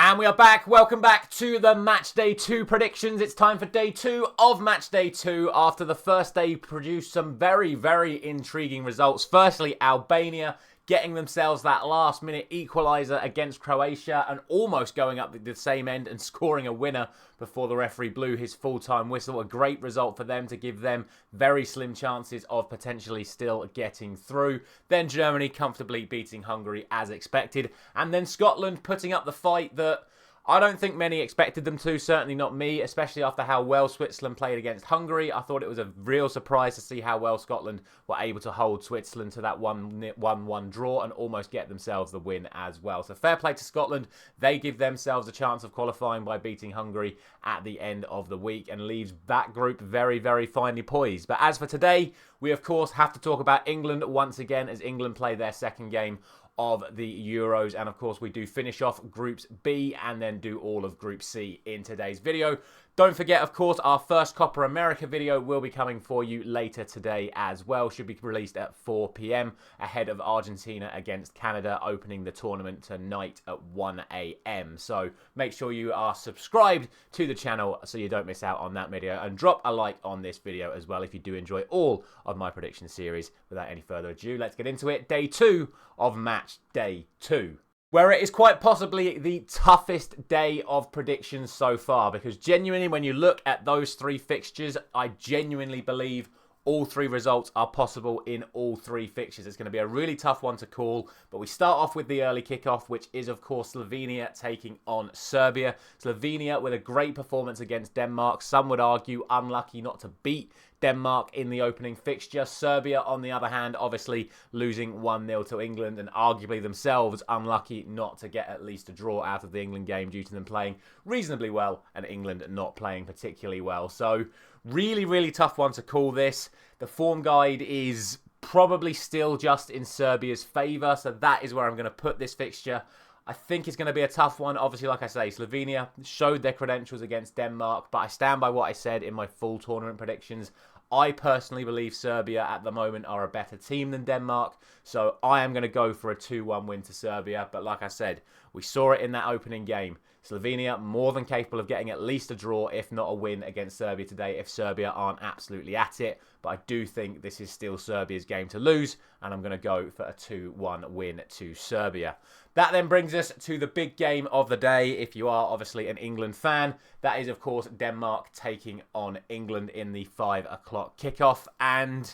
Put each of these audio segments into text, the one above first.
And we are back. Welcome back to the Matchday 2 predictions. It's time for day 2 of Matchday 2 after the first day produced some very, very intriguing results. Firstly, Albania getting themselves that last-minute equaliser against Croatia and almost going up the same end and scoring a winner before the referee blew his full-time whistle. A great result for them to give them very slim chances of potentially still getting through. Then Germany comfortably beating Hungary as expected. And then Scotland putting up the fight that I don't think many expected them to, certainly not me, especially after how well Switzerland played against Hungary. I thought it was a real surprise to see how well Scotland were able to hold Switzerland to that 1-1 draw and almost get themselves the win as well. So fair play to Scotland. They give themselves a chance of qualifying by beating Hungary at the end of the week and leaves that group very, very finely poised. But as for today, we of course have to talk about England once again as England play their second game of the Euros, and of course we do finish off Groups B and then do all of Group C in today's video. Don't forget, of course, our first Copa America video will be coming for you later today as well. Should be released at 4 PM ahead of Argentina against Canada opening the tournament tonight at 1 AM. So make sure you are subscribed to the channel so you don't miss out on that video, and drop a like on this video as well if you do enjoy all of my prediction series. Without any further ado, let's get into it. Day 2 of Match Day 2. Where it is quite possibly the toughest day of predictions so far, because genuinely when you look at those three fixtures, I genuinely believe all three results are possible in all three fixtures. It's going to be a really tough one to call, but we start off with the early kickoff, which is of course Slovenia taking on Serbia. Slovenia with a great performance against Denmark. Some would argue unlucky not to beat Denmark in the opening fixture. Serbia, on the other hand, obviously losing 1-0 to England and arguably themselves unlucky not to get at least a draw out of the England game due to them playing reasonably well and England not playing particularly well. So really, really tough one to call this. The form guide is probably still just in Serbia's favour, so that is where I'm going to put this fixture. I think it's going to be a tough one. Obviously, like I say, Slovenia showed their credentials against Denmark, but I stand by what I said in my full tournament predictions. I personally believe Serbia at the moment are a better team than Denmark, so I am going to go for a 2-1 win to Serbia. But like I said, we saw it in that opening game. Slovenia more than capable of getting at least a draw, if not a win, against Serbia today if Serbia aren't absolutely at it. But I do think this is still Serbia's game to lose, and I'm going to go for a 2-1 win to Serbia. That then brings us to the big game of the day, if you are obviously an England fan. That is, of course, Denmark taking on England in the 5 o'clock kickoff. And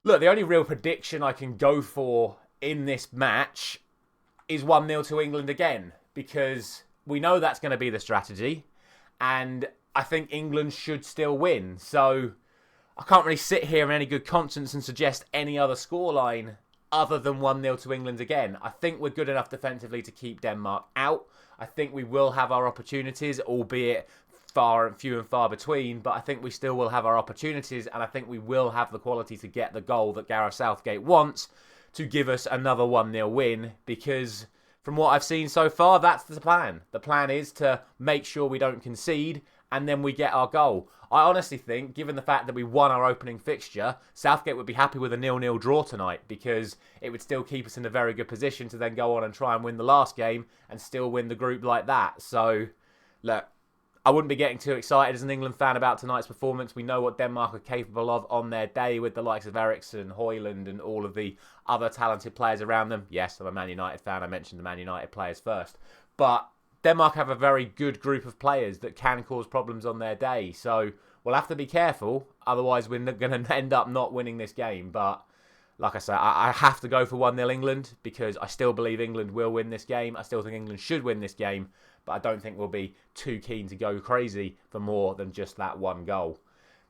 look, the only real prediction I can go for in this match is 1-0 to England again, because we know that's going to be the strategy, and I think England should still win. So I can't really sit here in any good conscience and suggest any other scoreline other than 1-0 to England again. I think we're good enough defensively to keep Denmark out. I think we will have our opportunities, albeit few and far between, but I think we still will have our opportunities, and I think we will have the quality to get the goal that Gareth Southgate wants to give us another 1-0 win, because from what I've seen so far, that's the plan. The plan is to make sure we don't concede and then we get our goal. I honestly think, given the fact that we won our opening fixture, Southgate would be happy with a 0-0 draw tonight, because it would still keep us in a very good position to then go on and try and win the last game and still win the group like that. So, look, I wouldn't be getting too excited as an England fan about tonight's performance. We know what Denmark are capable of on their day with the likes of Eriksen, Højlund and all of the other talented players around them. Yes, I'm a Man United fan. I mentioned the Man United players first. But Denmark have a very good group of players that can cause problems on their day. So we'll have to be careful. Otherwise, we're going to end up not winning this game. But like I say, I have to go for 1-0 England, because I still believe England will win this game. I still think England should win this game, but I don't think we'll be too keen to go crazy for more than just that one goal.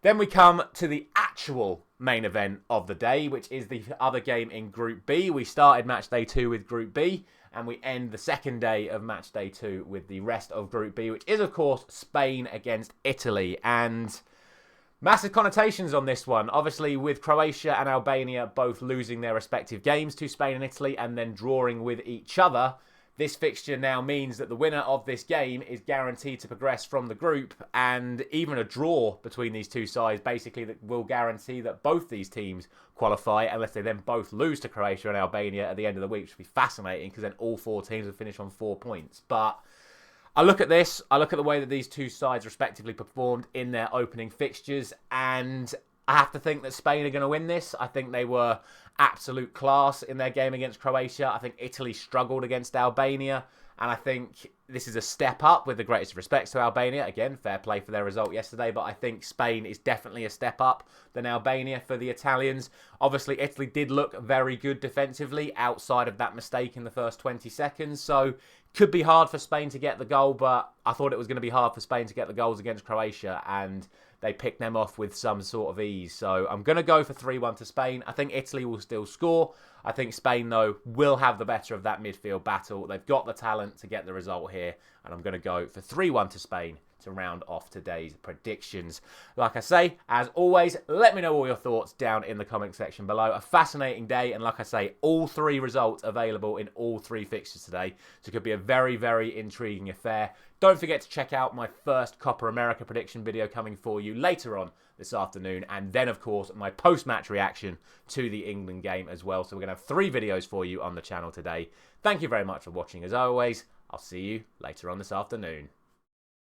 Then we come to the actual main event of the day, which is the other game in Group B. We started Match Day 2 with Group B, and we end the second day of Match Day 2 with the rest of Group B, which is, of course, Spain against Italy. And massive connotations on this one. Obviously, with Croatia and Albania both losing their respective games to Spain and Italy and then drawing with each other, this fixture now means that the winner of this game is guaranteed to progress from the group, and even a draw between these two sides basically that will guarantee that both these teams qualify, unless they then both lose to Croatia and Albania at the end of the week, which would be fascinating, because then all four teams would finish on 4 points. But I look at this, I look at the way that these two sides respectively performed in their opening fixtures, and I have to think that Spain are going to win this. I think they were absolute class in their game against Croatia. I think Italy struggled against Albania, and I think this is a step up, with the greatest respects to Albania. Again, fair play for their result yesterday, but I think Spain is definitely a step up than Albania for the Italians. Obviously, Italy did look very good defensively outside of that mistake in the first 20 seconds, so could be hard for Spain to get the goal, but I thought it was going to be hard for Spain to get the goals against Croatia, and they picked them off with some sort of ease. So I'm going to go for 3-1 to Spain. I think Italy will still score. I think Spain, though, will have the better of that midfield battle. They've got the talent to get the result here, and I'm going to go for 3-1 to Spain to round off today's predictions. Like I say, as always, let me know all your thoughts down in the comment section below. A fascinating day, and like I say, all three results available in all three fixtures today, so it could be a very, very intriguing affair. Don't forget to check out my first Copa America prediction video coming for you later on this afternoon, and then, of course, my post-match reaction to the England game as well. So we're going to have 3 videos for you on the channel today. Thank you very much for watching as always. I'll see you later on this afternoon.